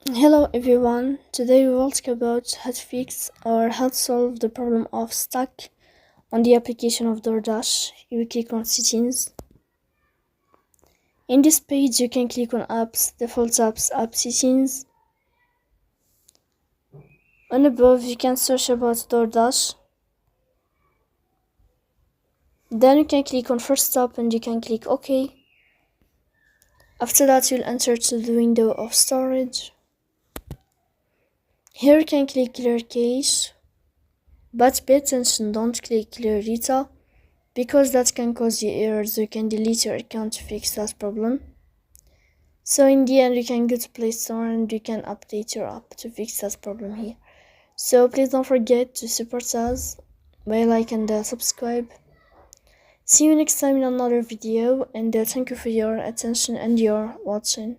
Hello everyone, today we will talk about how to fix or how to solve the problem of stuck on the application of DoorDash. You click on settings. In this page you can click on apps, default apps, app settings. On above you can search about DoorDash. Then you can click on first stop and you can click OK. After that you'll enter to the window of storage. Here you can click clear cache, but pay attention, don't click clear data because that can cause you errors. You can delete your account to fix that problem. So in the end you can go to Play Store and you can update your app to fix that problem here. So please don't forget to support us by like and subscribe. See you next time in another video, and thank you for your attention and your watching.